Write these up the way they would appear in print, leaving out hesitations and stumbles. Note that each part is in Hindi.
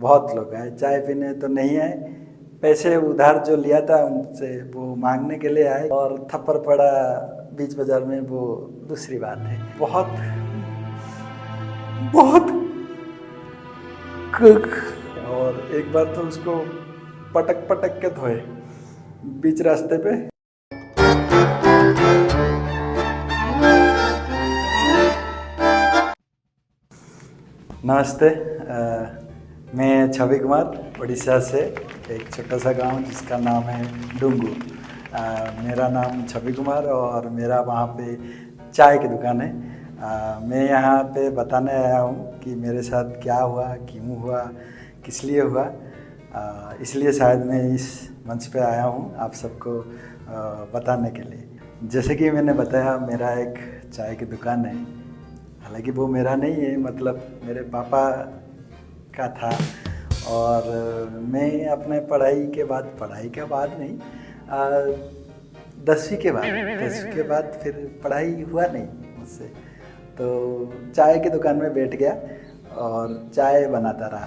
बहुत लोग आए, चाय पीने तो नहीं आए, पैसे उधार जो लिया था उनसे वो मांगने के लिए आए, और थप्पड़ पड़ा बीच बाजार में वो दूसरी बात है। बहुत बहुत और एक बार तो उसको पटक पटक के धोए बीच रास्ते पे। नमस्ते, मैं छवि कुमार, उड़ीसा से, एक छोटा सा गांव जिसका नाम है डुंगू। मेरा नाम छवि कुमार और मेरा वहाँ पे चाय की दुकान है। मैं यहाँ पे बताने आया हूँ कि मेरे साथ क्या हुआ, क्यों हुआ, किस लिए हुआ। इसलिए शायद मैं इस मंच पे आया हूँ आप सबको बताने के लिए। जैसे कि मैंने बताया, मेरा एक चाय की दुकान है। हालांकि वो मेरा नहीं है, मतलब मेरे पापा का था। और मैं अपने पढ़ाई के बाद नहीं, 10वीं के बाद फिर पढ़ाई हुआ नहीं मुझसे, तो चाय की दुकान में बैठ गया और चाय बनाता रहा।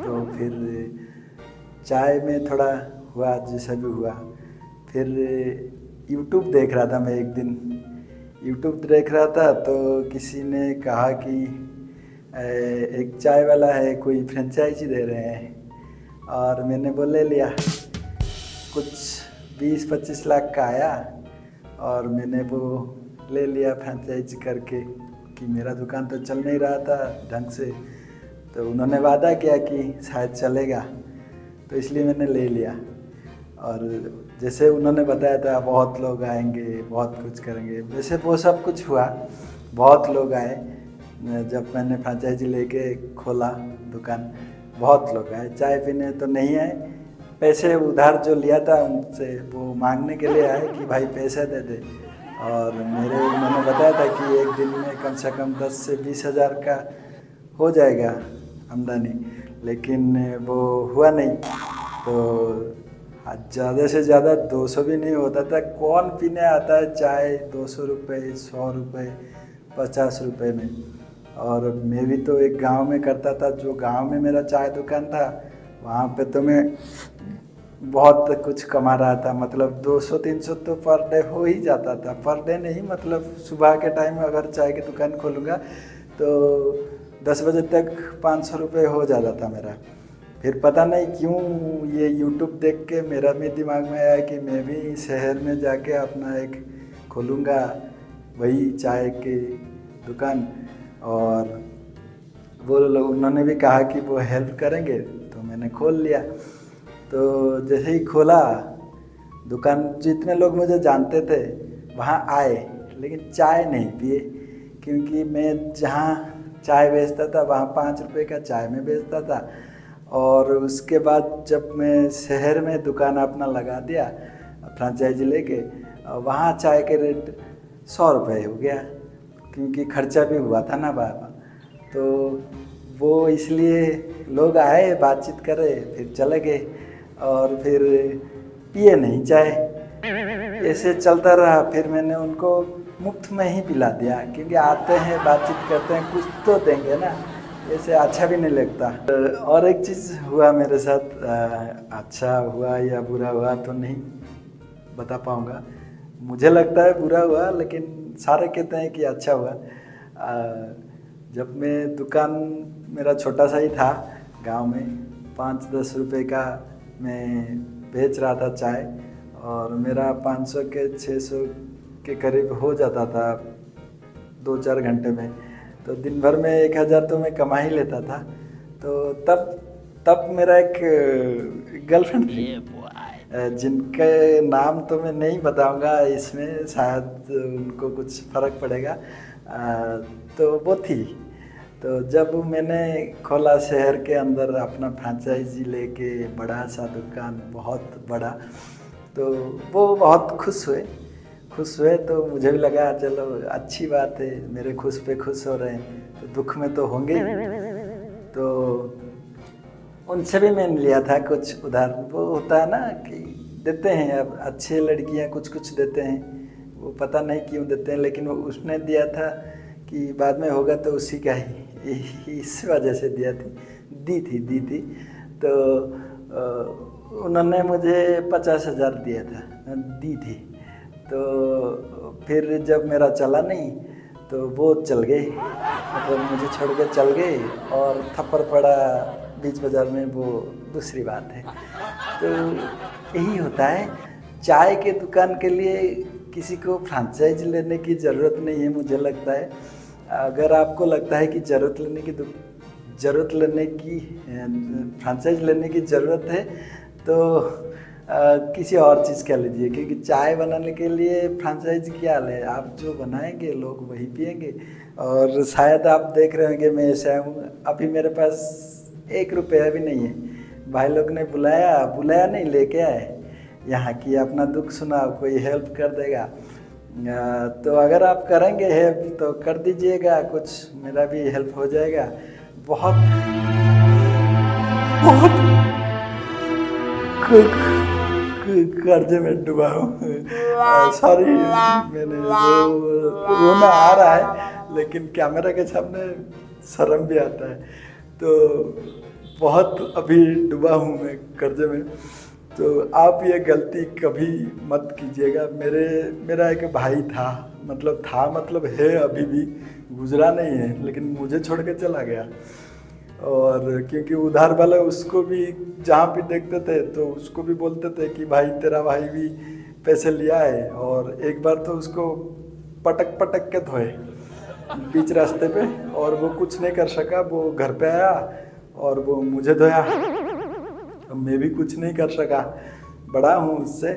तो फिर चाय में थोड़ा हुआ जैसा भी हुआ। फिर यूट्यूब देख रहा था मैं एक दिन, यूट्यूब देख रहा था तो किसी ने कहा कि एक चाय वाला है, कोई फ्रेंचाइजी दे रहे हैं। और मैंने वो ले लिया, कुछ 20-25 लाख का आया और मैंने वो ले लिया फ्रेंचाइजी करके, कि मेरा दुकान तो चल नहीं रहा था ढंग से। तो उन्होंने वादा किया कि शायद चलेगा, तो इसलिए मैंने ले लिया। और जैसे उन्होंने बताया था बहुत लोग आएंगे, बहुत कुछ करेंगे, वैसे वो सब कुछ हुआ। बहुत लोग आए जब मैंने फ्रेंचाइजी लेके खोला दुकान, बहुत लोग आए। चाय पीने तो नहीं आए, पैसे उधार जो लिया था उनसे वो मांगने के लिए आए कि भाई पैसे दे दे। और उन्होंने बताया था कि एक दिन में कम से कम 10 से 20 हज़ार का हो जाएगा आमदनी, लेकिन वो हुआ नहीं। तो ज़्यादा से ज़्यादा 200 भी नहीं होता था। कौन पीने आता है चाय 200 रुपये, 100 रुपये, 50 रुपये में। और मैं भी तो एक गांव में करता था, जो गांव में मेरा चाय दुकान था वहाँ पे तो मैं बहुत कुछ कमा रहा था। मतलब 200-300 तो पर डे हो ही जाता था। पर डे नहीं, मतलब सुबह के टाइम में अगर चाय की दुकान खोलूँगा तो 10 बजे तक 500 रुपये हो जाता था मेरा। फिर पता नहीं क्यों ये यूट्यूब देख के मेरा भी दिमाग में आया कि मैं भी शहर में जाके अपना एक खोलूँगा वही चाय की दुकान। और वो लोग, उन्होंने भी कहा कि वो हेल्प करेंगे, तो मैंने खोल लिया। तो जैसे ही खोला दुकान, जितने लोग मुझे जानते थे वहाँ आए, लेकिन चाय नहीं पिए, क्योंकि मैं जहाँ चाय बेचता था वहाँ 5 रुपये का चाय में बेचता था। और उसके बाद जब मैं शहर में दुकान अपना लगा दिया फ्रेंचाइजी लेके, वहाँ चाय के रेट 100 रुपये हो गया, क्योंकि खर्चा भी हुआ था ना बाबा। तो वो इसलिए लोग आए, बातचीत करे, फिर चले गए और फिर पिए नहीं चाय। ऐसे चलता रहा। फिर मैंने उनको मुफ्त में ही पिला दिया, क्योंकि आते हैं, बातचीत करते हैं, कुछ तो देंगे ना, ऐसे अच्छा भी नहीं लगता। और एक चीज़ हुआ मेरे साथ, अच्छा हुआ या बुरा हुआ तो नहीं बता पाऊँगा। मुझे लगता है बुरा हुआ, लेकिन सारे कहते हैं कि अच्छा हुआ। जब मैं दुकान, मेरा छोटा सा ही था गांव में, 5-10 रुपये का मैं बेच रहा था चाय, और मेरा 500 के 600 के करीब हो जाता था 2-4 घंटे में। तो दिन भर में 1000 तो मैं कमा ही लेता था। तो तब मेरा एक गर्लफ्रेंड थी, जिनके नाम तो मैं नहीं बताऊंगा इसमें, शायद उनको कुछ फ़र्क पड़ेगा। तो वो थी। तो जब मैंने खोला शहर के अंदर अपना फ्रेंचाइजी लेके, बड़ा सा दुकान, बहुत बड़ा, तो वो बहुत खुश हुए। तो मुझे भी लगा चलो अच्छी बात है, मेरे खुश पे खुश हो रहे हैं तो दुख में तो होंगे ही। तो उनसे भी मैंने लिया था कुछ उधार। वो होता है ना कि देते हैं, अब अच्छे लड़कियां कुछ कुछ देते हैं, वो पता नहीं क्यों देते हैं, लेकिन वो उसने दिया था कि बाद में होगा तो उसी का ही, इस वजह से दिया थी। दी थी। तो उन्होंने मुझे 50,000 दिया था, दी थी। तो फिर जब मेरा चला नहीं तो वो चल गए, मतलब मुझे छोड़ के चल गए और थप्पड़ पड़ा बीच बाज़ार में, वो दूसरी बात है। तो यही होता है, चाय के दुकान के लिए किसी को फ्रेंचाइज लेने की ज़रूरत नहीं है मुझे लगता है। अगर आपको लगता है कि ज़रूरत लेने की फ्रेंचाइज लेने की ज़रूरत है तो किसी और चीज़ का लीजिए, क्योंकि चाय बनाने के लिए फ्रेंचाइज क्या ले, आप जो बनाएंगे लोग वही पिएंगे। और शायद आप देख रहे होंगे मैं ऐसा हूँ, अभी मेरे पास 1 रुपया भी नहीं है, भाई लोग ने बुलाया नहीं, लेके आए यहाँ की, अपना दुख सुना, कोई हेल्प कर देगा। तो अगर आप करेंगे हेल्प तो कर दीजिएगा, कुछ मेरा भी हेल्प हो जाएगा। बहुत कर्जे में डूबा हूँ, सॉरी, मैंने रोना आ रहा है, लेकिन कैमरा के सामने शर्म भी आता है। तो बहुत अभी डूबा हूँ मैं कर्जे में। तो आप ये गलती कभी मत कीजिएगा। मेरा एक भाई था, मतलब है, अभी भी गुजरा नहीं है, लेकिन मुझे छोड़ के चला गया। और क्योंकि उधार वाला उसको भी जहाँ भी देखते थे तो उसको भी बोलते थे कि भाई तेरा भाई भी पैसे लिया है। और एक बार तो उसको पटक के धोए बीच रास्ते पे, और वो कुछ नहीं कर सका, वो घर पे आया और वो मुझे धोया। मैं भी कुछ नहीं कर सका, बड़ा हूँ उससे,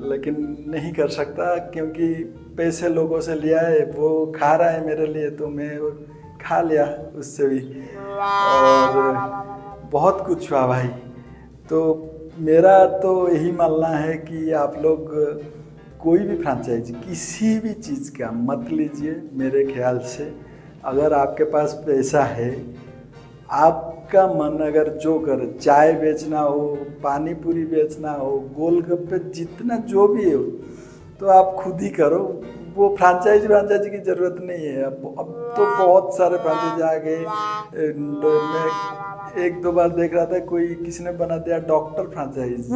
लेकिन नहीं कर सकता, क्योंकि पैसे लोगों से लिया है, वो खा रहा है मेरे लिए तो मैं खा लिया उससे भी। और बहुत कुछ हुआ भाई। तो मेरा तो यही मानना है कि आप लोग कोई भी फ्रेंचाइज किसी भी चीज़ का मत लीजिए। मेरे ख्याल से अगर आपके पास पैसा है, आपका मन अगर जो करे, चाय बेचना हो, पानी पूरी बेचना हो, गोलगप्पे, जितना जो भी हो, तो आप खुद ही करो। वो फ्रेंचाइज की ज़रूरत नहीं है। अब तो बहुत सारे फ्रेंचाइज आ गए। मैं 1-2 बार देख रहा था, किसी ने बना दिया doctor franchise,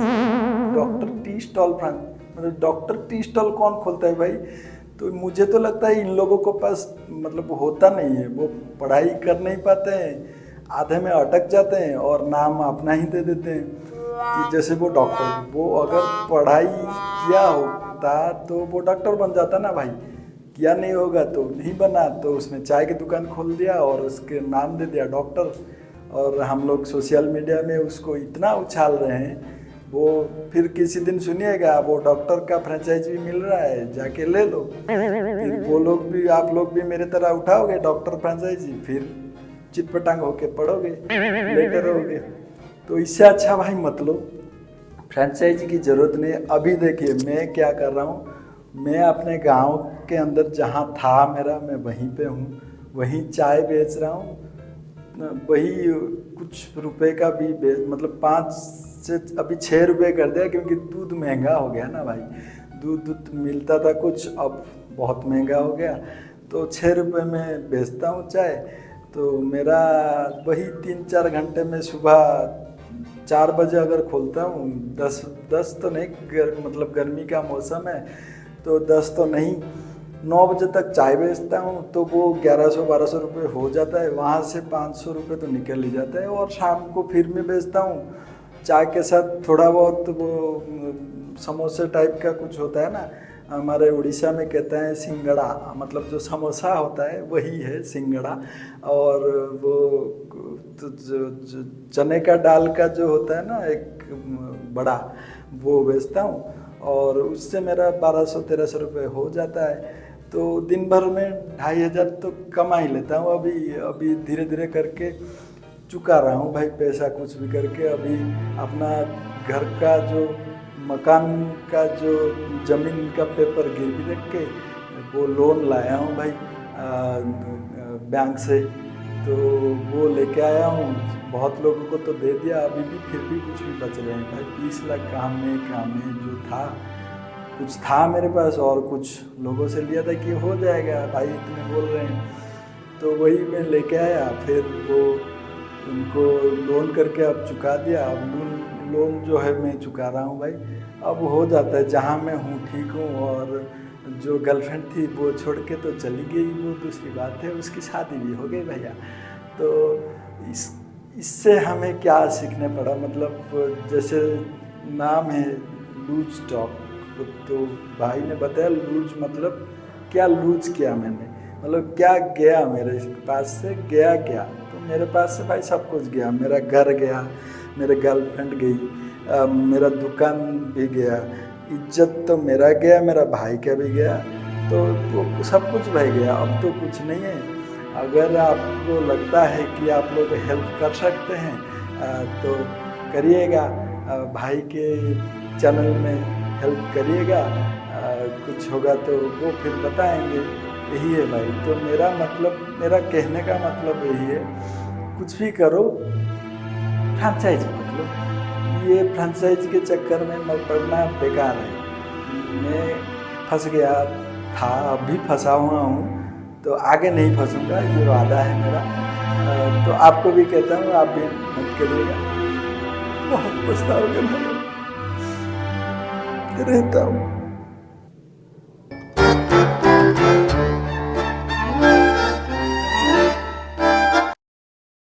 doctor tea stall मतलब डॉक्टर टी स्टॉल कौन खोलता है भाई? तो मुझे तो लगता है इन लोगों को पास होता नहीं है, वो पढ़ाई कर नहीं पाते हैं, आधे में अटक जाते हैं और नाम अपना ही दे देते हैं कि जैसे वो डॉक्टर। वो अगर पढ़ाई किया होता तो वो डॉक्टर बन जाता ना भाई, किया नहीं होगा तो नहीं बना, तो उसने चाय की दुकान खोल दिया और उसके नाम दे दिया डॉक्टर। और हम लोग सोशल मीडिया में उसको इतना उछाल रहे हैं, वो फिर किसी दिन सुनिएगा वो डॉक्टर का फ्रेंचाइज भी मिल रहा है, जाके ले लो। फिर वो लोग भी, आप लोग भी मेरे तरह उठाओगे डॉक्टर फ्रेंचाइजी, फिर चिटपटांग होके पड़ोगे, लेटे रहोगे। तो इससे अच्छा भाई मत लो, फ्रेंचाइजी की ज़रूरत नहीं। अभी देखिए मैं क्या कर रहा हूँ, मैं अपने गांव के अंदर जहाँ था मेरा, मैं वहीं पे हूँ, वहीं चाय बेच रहा हूँ। वही कुछ रुपए का भी 5 से अभी 6 रुपये कर दिया, क्योंकि दूध महंगा हो गया ना भाई। दूध मिलता था कुछ, अब बहुत महंगा हो गया, तो 6 रुपये में बेचता हूँ चाय। तो मेरा वही 3-4 घंटे में, सुबह 4 बजे अगर खोलता हूँ, 10 तो नहीं, गर्मी का मौसम है तो 10 तो नहीं, 9 बजे तक चाय बेचता हूँ, तो वो 1100-1200 रुपये हो जाता है। वहाँ से 500 रुपये तो निकल ही जाता है। और शाम को फिर मैं बेचता हूँ चाय के साथ थोड़ा बहुत वो समोसे टाइप का कुछ होता है ना, हमारे उड़ीसा में कहते हैं सिंगड़ा, मतलब जो समोसा होता है वही है सिंगड़ा। और वो जो चने का दाल का जो होता है ना एक बड़ा, वो बेचता हूँ और उससे मेरा 1200-1300 रुपये हो जाता है। तो दिन भर में 2500 तो कमा ही लेता हूँ। अभी धीरे धीरे करके चुका रहा हूँ भाई पैसा, कुछ भी करके। अभी अपना घर का जो मकान का जो ज़मीन का पेपर गिरवी रख के वो लोन लाया हूँ भाई बैंक से, तो वो लेके आया हूँ। बहुत लोगों को तो दे दिया, अभी भी फिर भी कुछ भी बच रहे हैं भाई। 20 लाख काम में जो था, कुछ था मेरे पास और कुछ लोगों से लिया था कि हो जाएगा भाई, इतने बोल रहे हैं, तो वही मैं लेके आया। फिर वो उनको लोन करके अब चुका दिया। अब लोन जो है मैं चुका रहा हूँ भाई। अब हो जाता है, जहाँ मैं हूँ ठीक हूँ। और जो गर्लफ्रेंड थी वो छोड़ के तो चली गई, वो दूसरी बात है, उसकी शादी भी हो गई भैया। तो इससे हमें क्या सीखने पड़ा, मतलब जैसे नाम है लूज टॉक, तो भाई ने बताया लूज मतलब क्या, लूज किया मैंने, मतलब क्या गया मेरे पास से, गया क्या। तो मेरे पास से भाई सब कुछ गया, मेरा घर गया, मेरे गर्लफ्रेंड गई, मेरा दुकान भी गया, इज्जत तो मेरा गया, मेरा भाई का भी गया, तो सब कुछ भाई गया। अब तो कुछ नहीं है। अगर आपको लगता है कि आप लोग हेल्प कर सकते हैं तो करिएगा, भाई के चैनल में हेल्प करिएगा, कुछ होगा तो वो फिर बताएंगे। यही है भाई। तो मेरा मतलब, मेरा कहने का मतलब यही है, कुछ भी करो, फ्रेंचाइज मत लो। ये फ्रेंचाइज के चक्कर में मत पड़ना, बेकार है। मैं फंस गया था, अभी फंसा हुआ हूँ, तो आगे नहीं फंसूंगा, ये वादा है मेरा। तो आपको भी कहता हूँ, आप भी मत करिएगा, बहुत पछताओगे भाई, रहता हूँ।